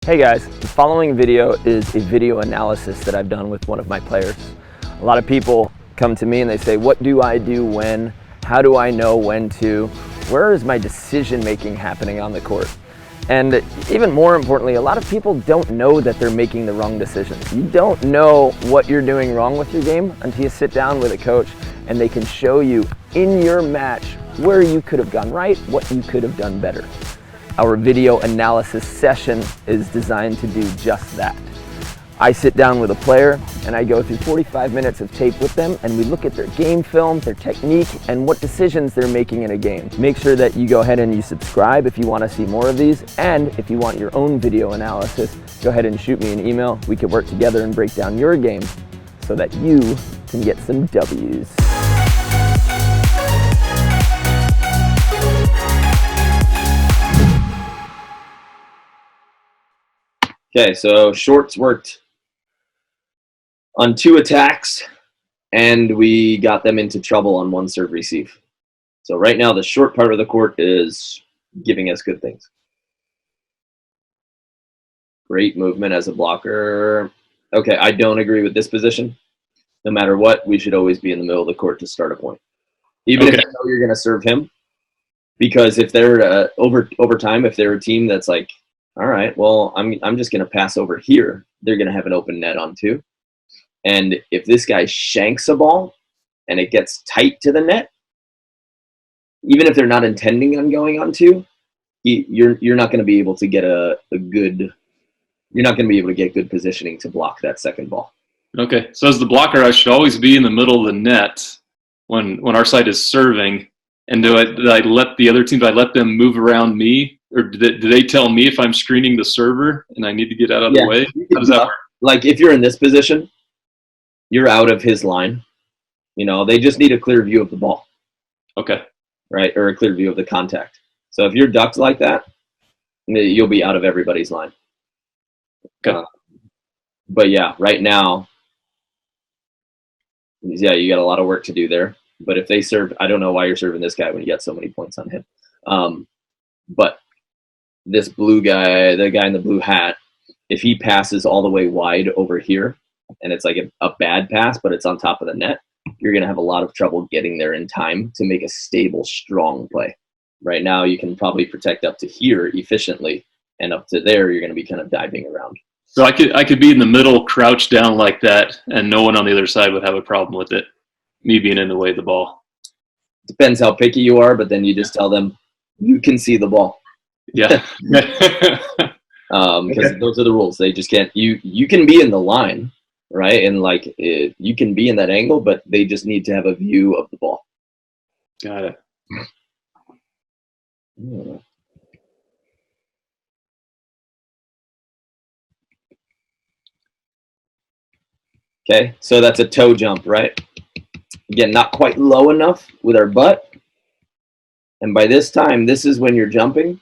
Hey guys, the following video is a video analysis that I've done with one of my players. A lot of people come to me and they say, what do I do when? How do I know when to? Where is my decision making happening on the court? And even more importantly, a lot of people don't know that they're making the wrong decisions. You don't know what you're doing wrong with your game until you sit down with a coach and they can show you in your match where you could have gone right, what you could have done better. Our video analysis session is designed to do just that. I sit down with a player and I go through 45 minutes of tape with them and we look at their game film, their technique, and what decisions they're making in a game. Make sure that you go ahead and you subscribe if you want to see more of these, and if you want your own video analysis, go ahead and shoot me an email. We could work together and break down your game so that you can get some W's. Okay, so Shorts worked on 2 attacks, and we got them into trouble on 1 serve receive. So right now, the short part of the court is giving us good things. Great movement as a blocker. Okay, I don't agree with this position. No matter what, we should always be in the middle of the court to start a point. Even if you know you're going to serve him. Because if they're, over time, if they're a team that's like, all right, well, I'm just going to pass over here, they're going to have an open net on 2. And if this guy shanks a ball and it gets tight to the net, even if they're not intending on going on 2, you're not going to be able to get you're not going to be able to get good positioning to block that second ball. Okay, so as the blocker, I should always be in the middle of the net when our side is serving. And do I let the other team, do I let them move around me? Or do they tell me if I'm screening the server and I need to get out of the way? How does that work? Like if you're in this position, you're out of his line. You know, they just need a clear view of the ball. Okay. Right, or a clear view of the contact. So if you're ducked like that, you'll be out of everybody's line. Okay. But yeah, right now, yeah, you got a lot of work to do there. But if they serve, I don't know why you're serving this guy when you got so many points on him. But this blue guy, the guy in the blue hat, if he passes all the way wide over here, and it's like a bad pass, but it's on top of the net, you're going to have a lot of trouble getting there in time to make a stable, strong play. Right now, you can probably protect up to here efficiently, and up to there, you're going to be kind of diving around. So I could be in the middle, crouched down like that, and no one on the other side would have a problem with it, me being in the way of the ball. Depends how picky you are, but then you just tell them, you can see the ball. Yeah. Because those are the rules. They just can't. You can be in the line, right? And like you can be in that angle, but they just need to have a view of the ball. Got it. Yeah. Okay, so that's a toe jump, right? Again, not quite low enough with our butt. And by this time, this is when you're jumping.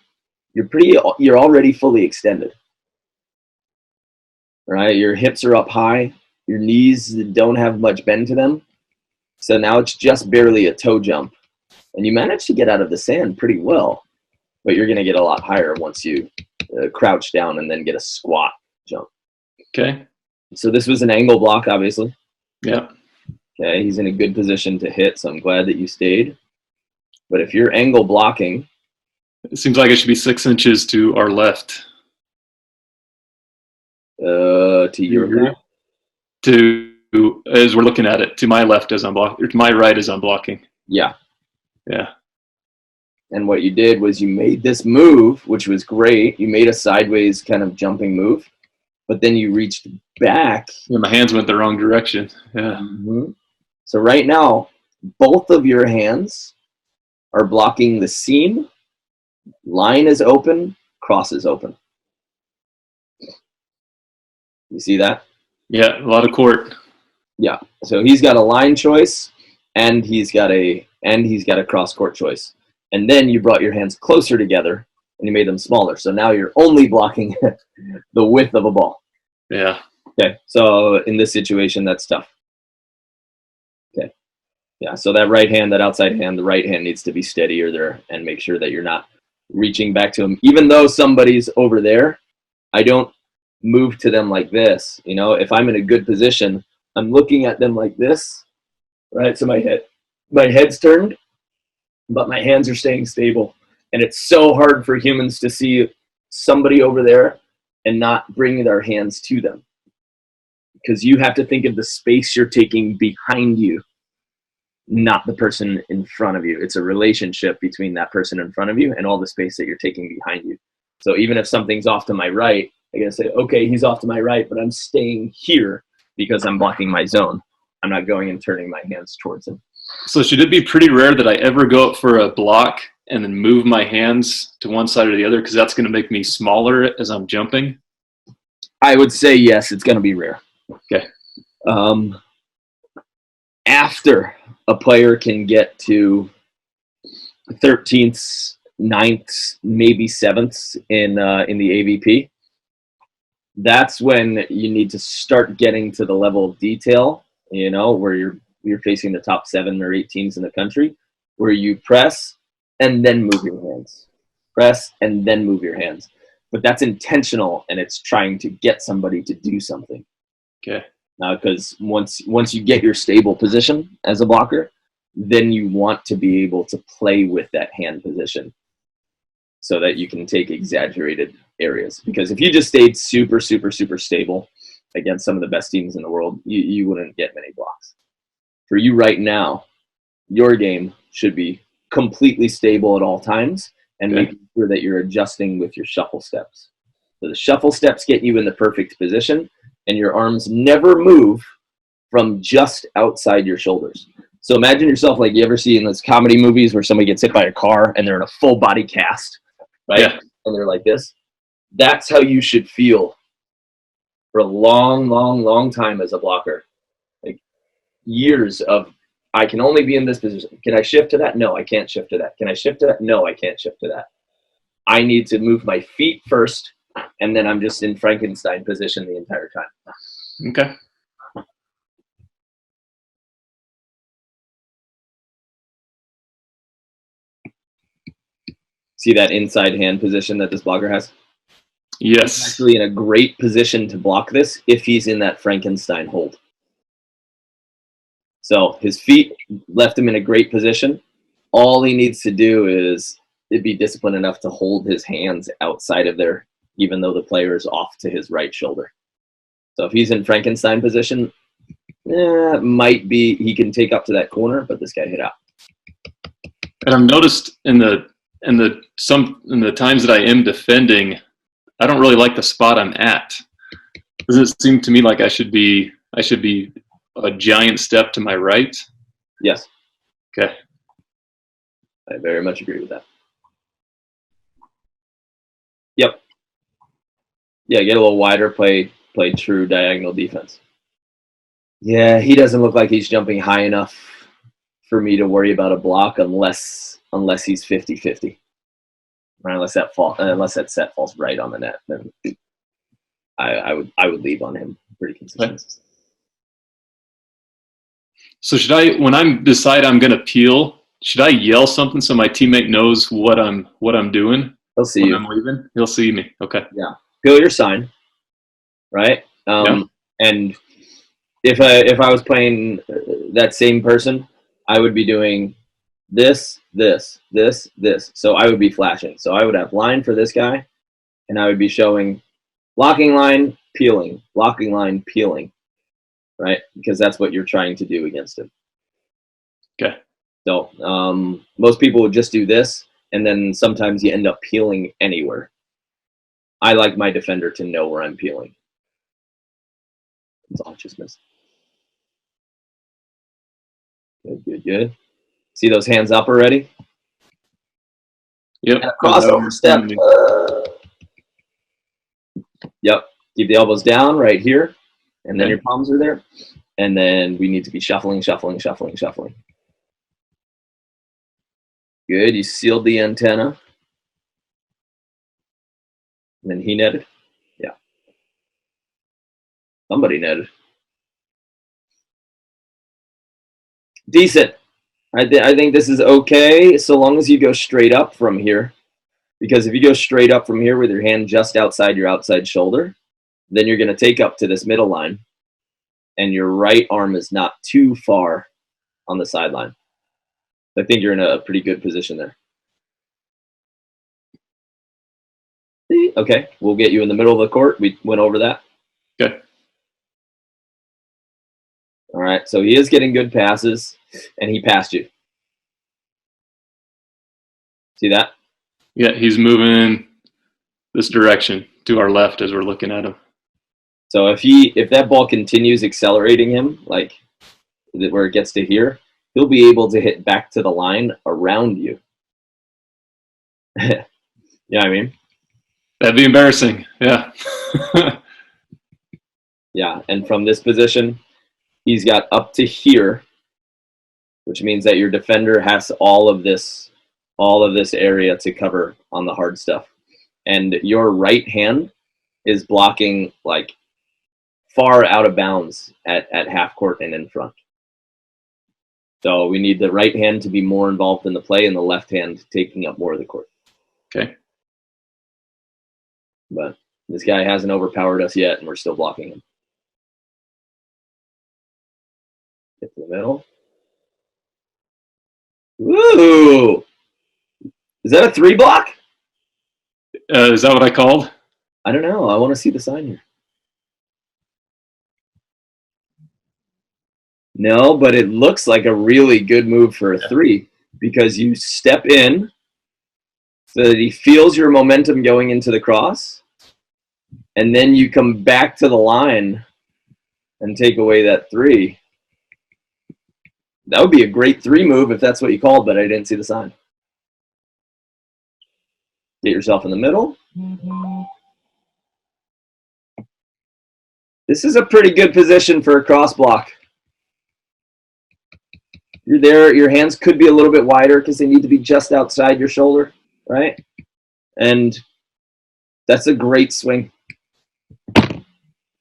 You're already fully extended. Right? Your hips are up high. Your knees don't have much bend to them. So now it's just barely a toe jump. And you manage to get out of the sand pretty well. But you're going to get a lot higher once you crouch down and then get a squat jump. Okay. So this was an angle block, obviously. Yeah. Okay, he's in a good position to hit, so I'm glad that you stayed. But if you're angle blocking... It seems like it should be 6 inches to our left. To your left? As we're looking at it, to my left as I'm blocking, or to my right as I'm blocking. Yeah. Yeah. And what you did was you made this move, which was great. You made a sideways kind of jumping move, but then you reached back. Yeah, my hands went the wrong direction. Yeah. Mm-hmm. So right now, both of your hands are blocking the seam. Line is open, cross is open. You see that? Yeah, a lot of court. Yeah. So he's got a line choice, and he's got a cross court choice. And then you brought your hands closer together and you made them smaller. So now you're only blocking the width of a ball. Yeah. Okay. So in this situation, that's tough. Okay. Yeah. So that right hand, that outside hand, the right hand needs to be steadier there and make sure that you're not reaching back to him. Even though somebody's over there, I don't move to them like this. You know, if I'm in a good position, I'm looking at them like this, right? So my head's turned, but my hands are staying stable. And it's so hard for humans to see somebody over there and not bring their hands to them, because you have to think of the space you're taking behind you, not the person in front of you. It's a relationship between that person in front of you and all the space that you're taking behind you. So even if something's off to my right, I gotta say, okay, he's off to my right, but I'm staying here because I'm blocking my zone. I'm not going and turning my hands towards him. So should it be pretty rare that I ever go up for a block and then move my hands to one side or the other, because that's going to make me smaller as I'm jumping? I would say yes, it's going to be rare. Okay. After a player can get to 13th, 9th, maybe 7th in the AVP, that's when you need to start getting to the level of detail, you know, where you're facing the top 7 or 8 teams in the country, where you press and then move your hands. Press and then move your hands. But that's intentional, and it's trying to get somebody to do something. Okay. Because once you get your stable position as a blocker, then you want to be able to play with that hand position so that you can take exaggerated areas. Because if you just stayed super, super, super stable against some of the best teams in the world, you wouldn't get many blocks. For you right now, your game should be completely stable at all times, and making sure that you're adjusting with your shuffle steps. So the shuffle steps get you in the perfect position, and your arms never move from just outside your shoulders. So imagine yourself like you ever see in those comedy movies where somebody gets hit by a car and they're in a full body cast, right? Yeah. And they're like this. That's how you should feel for a long, long, long time as a blocker. Like years of, I can only be in this position. Can I shift to that? No, I can't shift to that. Can I shift to that? No, I can't shift to that. I need to move my feet first, and then I'm just in Frankenstein position the entire time. Okay. See that inside hand position that this blocker has? Yes. He's actually in a great position to block this if he's in that Frankenstein hold. So his feet left him in a great position. All he needs to do is be disciplined enough to hold his hands outside of there, even though the player is off to his right shoulder. So if he's in Frankenstein position, might be he can take up to that corner, but this guy hit out. And I've noticed in the times that I am defending, I don't really like the spot I'm at. Does it seem to me like I should be a giant step to my right? Yes. Okay. I very much agree with that. Yep. Yeah, get a little wider, play true diagonal defense. Yeah, he doesn't look like he's jumping high enough for me to worry about a block unless he's 50-50. Or unless that set falls right on the net, then I would leave on him pretty consistently. So should I, when I decide I'm going to peel, should I yell something so my teammate knows what I'm doing? He'll see you. I'm leaving. He'll see me. Okay. Yeah. Peel your sign, right? Yeah. And if I was playing that same person, I would be doing this, this, this, this. So I would be flashing. So I would have line for this guy, and I would be showing blocking line, peeling, blocking line, peeling, right? Because that's what you're trying to do against him. Okay. So most people would just do this, and then sometimes you end up peeling anywhere. I like my defender to know where I'm peeling. That's all I just missed. Good, good, good. See those hands up already? Yep. And a crossover step. Yep. Keep the elbows down right here, and then your palms are there. And then we need to be shuffling, shuffling, shuffling, shuffling. Good. You sealed the antenna. And then he netted. Yeah. Somebody netted. Decent. I think this is okay so long as you go straight up from here. Because if you go straight up from here with your hand just outside your outside shoulder, then you're going to take up to this middle line, and your right arm is not too far on the sideline. I think you're in a pretty good position there. Okay, we'll get you in the middle of the court. We went over that. Okay. All right, so he is getting good passes, and he passed you. See that? Yeah, he's moving this direction to our left as we're looking at him. So if that ball continues accelerating him, like where it gets to here, he'll be able to hit back to the line around you. You know what I mean? That'd be embarrassing. Yeah. Yeah, and from this position, he's got up to here, which means that your defender has all of this area to cover on the hard stuff. And your right hand is blocking like far out of bounds at half court and in front. So we need the right hand to be more involved in the play and the left hand taking up more of the court. Okay. But this guy hasn't overpowered us yet, and we're still blocking him. Get to the middle. Woo! Is that a 3 block? Is that what I called? I don't know. I want to see the sign here. No, but it looks like a really good move for a 3 because you step in so that he feels your momentum going into the cross, and then you come back to the line and take away that 3. That would be a great 3 move if that's what you called, but I didn't see the sign. Get yourself in the middle. This is a pretty good position for a cross block. You're there, your hands could be a little bit wider because they need to be just outside your shoulder, right? And that's a great swing.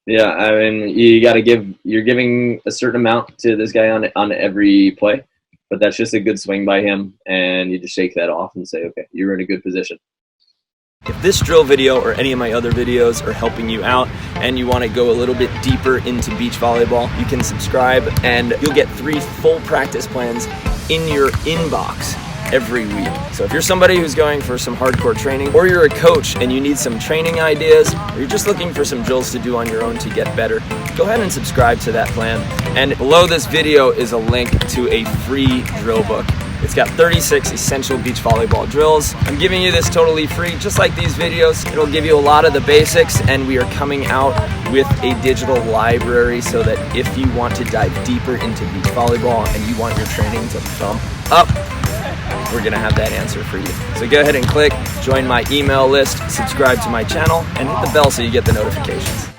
Yeah, I mean, you're giving a certain amount to this guy on every play, but that's just a good swing by him, and you just shake that off and say, okay, you're in a good position. If this drill video or any of my other videos are helping you out and you want to go a little bit deeper into beach volleyball, you can subscribe and you'll get 3 full practice plans in your inbox every week. So if you're somebody who's going for some hardcore training, or you're a coach and you need some training ideas, or you're just looking for some drills to do on your own to get better, go ahead and subscribe to that plan. And below this video is a link to a free drill book. It's got 36 essential beach volleyball drills. I'm giving you this totally free, just like these videos. It'll give you a lot of the basics, and we are coming out with a digital library so that if you want to dive deeper into beach volleyball and you want your training to thump up, we're gonna have that answer for you. So go ahead and click, join my email list, subscribe to my channel, and hit the bell so you get the notifications.